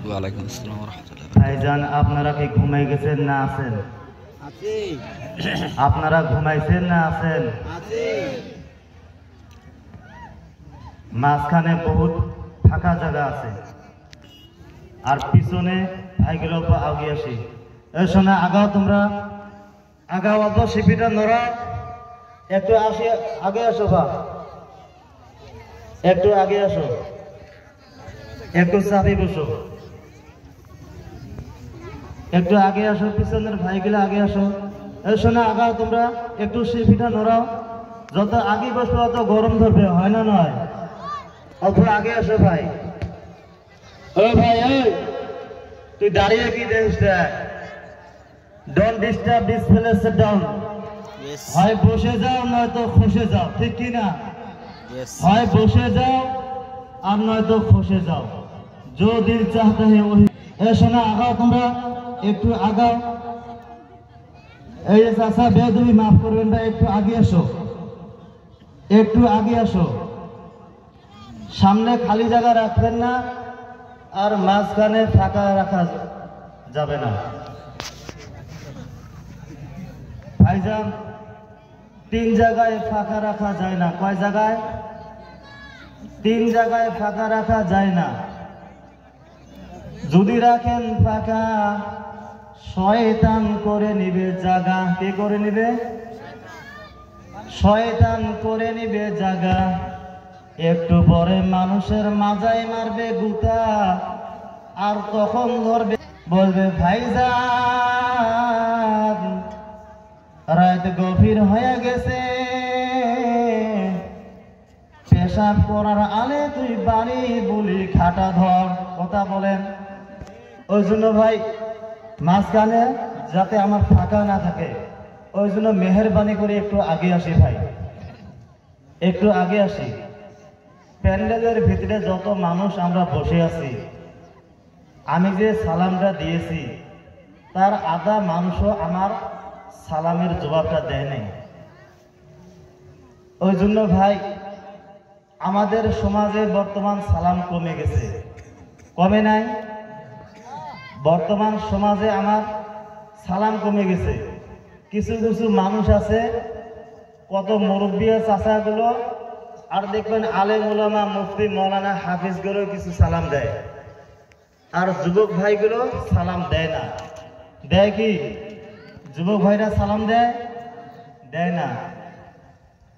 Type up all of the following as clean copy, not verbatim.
ওয়ালাইকুম আসসালাম ওয়া রাহমাতুল্লাহ। ভাইজান আপনারা কি ঘুমাই গেছেন না আছেন? আপনারা ঘুমাইছেন না আছেন? মাঝখানে বহুত ফাঁকা জায়গা আছে আর পিছনে ভাইগুলো আগে আসি। শোনা আগাও, তোমরা আগাও, অত শিপিটা নড়া, একটু আসি, আগে আসো, বা একটু আগে আসো, একটু চাপি বসো, একটু আগে আসো, পিছনের ভাইগুলো আগে আসো। শোনা আগাও, তোমরা একটু শিপিটা নড়াও, যত আগে বসবো অত গরম ধরবে, হয় না নয়? অত আগে আসো ভাই। ও ভাই, ওই তুই দাঁড়িয়ে কি দেখিস? Don't disturb this place, sit down. হয় বসে যাও নয়তো খসে যাও, ঠিক কি না? হয় বসে যাও আর নয়তো খসে যাও, जो दिल चाहता है वही। ए शोना आगाओ, তোমরা একটু আগাও। এই চাচা বেয়াদবি মাফ করবেন না, একটু আগে আসো, একটু আগে আসো। সামনে খালি জায়গা রাখবেন না আর মাঝখানে ফাঁকা রাখা যাবে না। ভাইজান, 3 জায়গায় ফাঁকা রাখা যায় না। কয় জায়গায়? 3 জায়গায় ফাঁকা রাখা যায় না। যদি রাখেন ফাঁকা, শয়তান করে নিবে জায়গা। কে করে নিবে? শয়তান করে নিবে জায়গা। একটু পরে মানুষের মাজায় মারবে গুতা, আর তখন ধরবে, বলবে ভাইজান রাত গভীর হয়ে গেছে, পেশাব করার আলে তুই বাড়ি বলি খাটা ধর। কথা বলেন। ওই জন্য ভাই মাঝখানে যাতে আমার ফাঁকা না থাকে, ওই জন্য মেহেরবানি করে একটু আগে আসি ভাই, একটু আগে আসি। প্যান্ডেলের ভিতরে যত মানুষ আমরা বসে আছি, আমি যে সালামটা দিয়েছি তার আধা মানুষও আমার সালামের জবাবটা দেয় নাই। ওই জন্য ভাই আমাদের সমাজে বর্তমান সালাম কমে গেছে, কমে নাই? বর্তমান সমাজে আমার সালাম কমে গেছে। কিছু কিছু মানুষ আছে, কত মুরব্বী চাচাগুলো আর দেখবেন আলেম উলামা মুফতি মৌলানা হাফিজগুলো কিছু সালাম দেয়, আর যুবক ভাইগুলো সালাম দেয় না। দেয় কি? যুবক ভাইরা সালাম দেয়? দেয় না।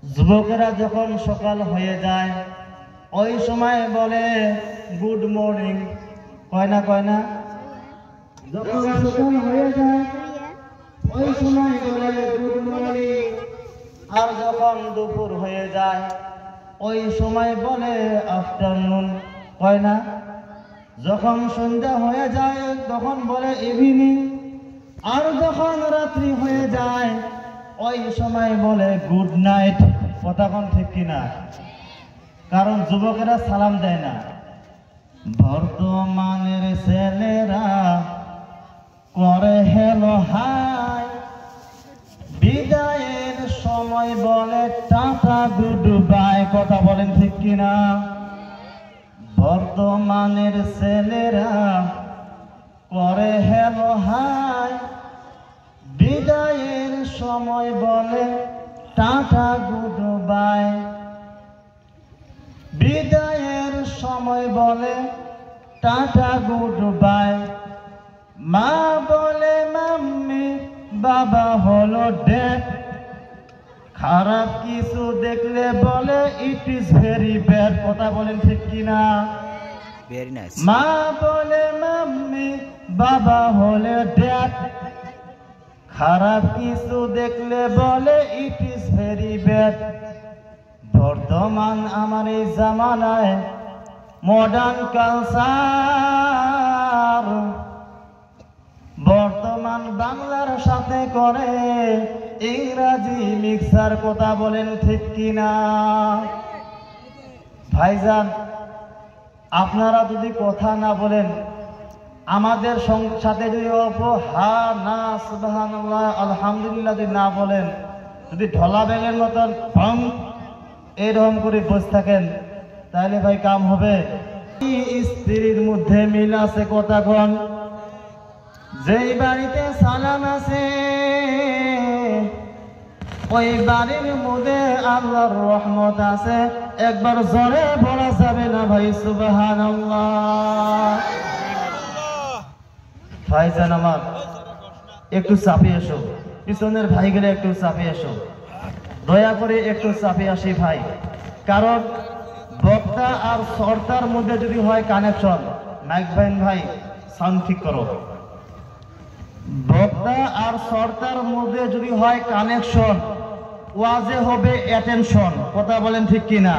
যুবকেরা যখন সকাল হয়ে যায় ওই সময় বলে গুড মর্নিং, কয় না? কয় না? যখন সকাল হয়ে যায় ওই সময় বলে গুড মর্নিং, আর যখন দুপুর হয়ে যায় ওই সময় বলে আফটারনুন, কয় না? যখন সন্ধ্যা হয়ে যায় তখন বলে ইভিনিং, আর যখন রাত্রি হয়ে যায় ওই সময় বলে গুড নাইট। কথা কোন ঠিক কিনা? কারণ যুবকেরা সালাম দেয় না। বর্তমানের ছেলেরা করে হ্যালো হাই, বিদায়ের সময় বলে টাটা গুড বাই। কথা বলেন ঠিক কিনা? বর্তমানের ছেলেরা করে হ্যালো হাই, বিদায়ের সময় বলে টাটা গুড বাই। বিদায়ের সময় বলে টাটা গুড বাই। মা বলে মাম্মি, বাবা হলো ড্যাড। খারাপ কিছু দেখলে বলে ইট ইজ ভেরি ব্যাড। কথা বলেন ঠিক কিনা? Very nice. মা বলে মাম্মি, বাবা হলে ড্যাড। খারাপ কিছু দেখলে বলে ইট ইজ ভেরি ব্যাড। বর্তমান আমার এই জামানায় মডার্ন কালচার, বর্তমান বাংলার সাথে করে ইংরাজি মিক্সার। কথা বলেন ঠিক কিনা? ভাইজান, আপনারা যদি কথা না বলেন, আমাদের সাথে যদি হা না সুবহানাল্লাহ আলহামদুলিল্লাহ যদি না বলেন, যদি ঢলা ব্যাঙের মতন এরকম করে বসে থাকেন, তাহলে ভাই কাম হবে। স্ত্রীর মধ্যে মিল আছে কথা কোন, যেই বাড়িতে সালাম আছে ওই বাড়ির মধ্যে আল্লাহর রহমত আছে। একবার জোরে বলা যাবে না ভাই সুবহানাল্লাহ? ভাইজান আমার একটু চাপে এসো, পিছনের ভাই গেলে একটু চাপে এসো, দয়া করে একটু চাপে আসি ভাই। কারণ বক্তা আর শ্রোতার মধ্যে যদি হয় কানেকশন, মাইক ভাই সাউন্ড ঠিক করো, বক্তা আর শ্রোতার মধ্যে যদি হয় কানেকশন, ওয়াজে হবে অ্যাটেনশন। কথা বলেন ঠিক কিনা?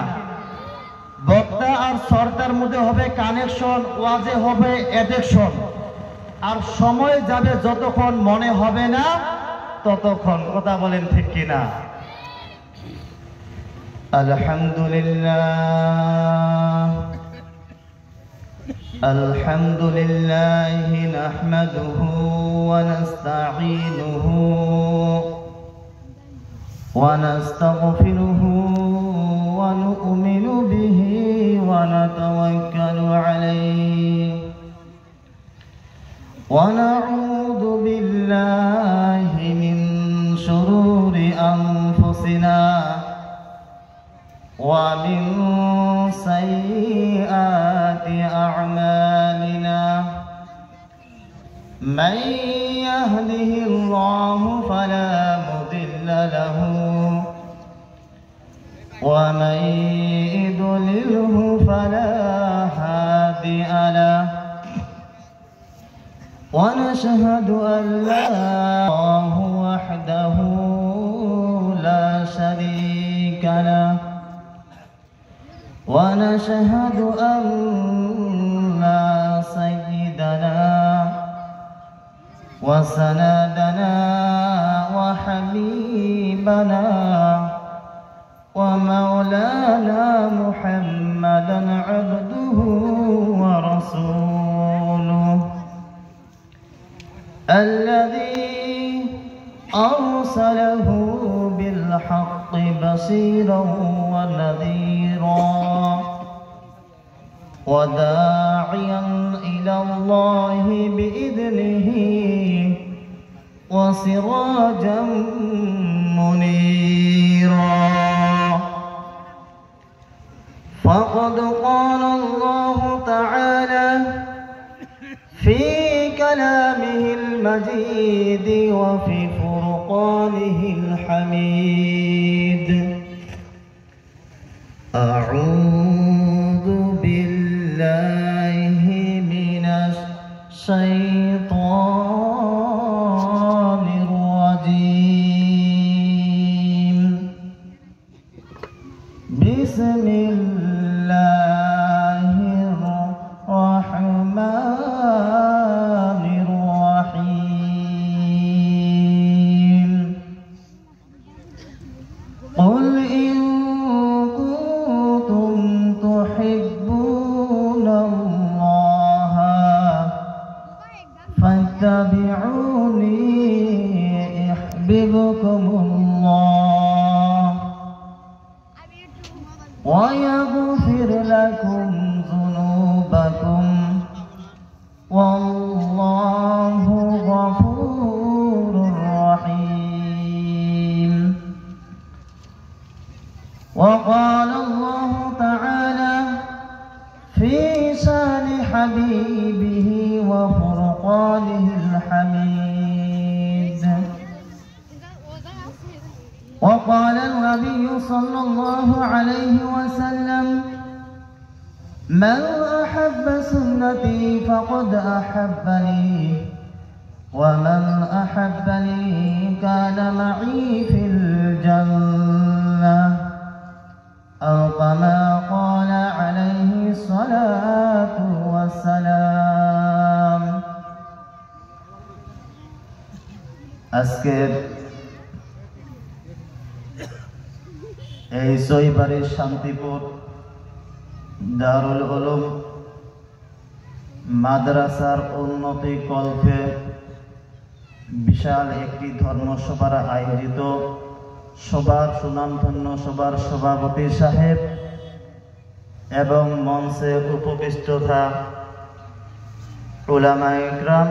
বক্তা আর শ্রোতার মধ্যে হবে কানেকশন, ওয়াজে হবে অ্যাটেনশন। আর সময় যাবে যতক্ষণ মনে হবে না ততক্ষণ। কথা বলেন ঠিক কিনা? আলহামদুলিল্লাহ আলহামদুলিল্লাহি নাহমাদুহু ওয়া নাস্তাঈনুহু ওয়া নাস্তাগফিরুহু ওয়া নু'মিনু বিহি ওয়া নাতাওয়াক্কালু আলাইহি ওয়া নাউযু বিল্লাহি মিন শুরুরি আনফুসিনা ومن سيئات أعمالنا من يهده الله فلا مضل له ومن يضلله فلا هادي له ونشهد أن لا إله وحده لا شريك له ونشهد أن سيدنا وسندنا وحبيبنا ومولانا محمدا عبده ورسوله الذي أرسله بالحق بصيرا ونذيرا وداعيا إلى الله بإذنه وسراجا منيرا. فقد قال الله تعالى في كلامه المجيد وفي فرقانه الحميد: أعوذ بالله من الشيطان الرجيم. بسم الله الرحمن الرحيم. قل إن كنتم تحبون الله فاتبعوني يحببكم الله ويغفر لكم ذنوبكم والله غفور رحيم. وقال الله تعالى في شان حبيبه وفرقانه الحميد: وقال النبي صلى الله عليه وسلم: من أحب سنتي فقد أحبني ومن أحبني كان معي في الجنة أو كما قال عليه الصلاة والسلام. আজকের এই সইবাড়ির শান্তিপুর দারুল উলুম মাদ্রাসার উন্নতি কল্পে বিশাল একটি ধর্মসভার আয়োজিত, সবার সুনামধন্য সবার সভাপতি সাহেব এবং মঞ্চে উপবিষ্ট থা উলামা ইকরাম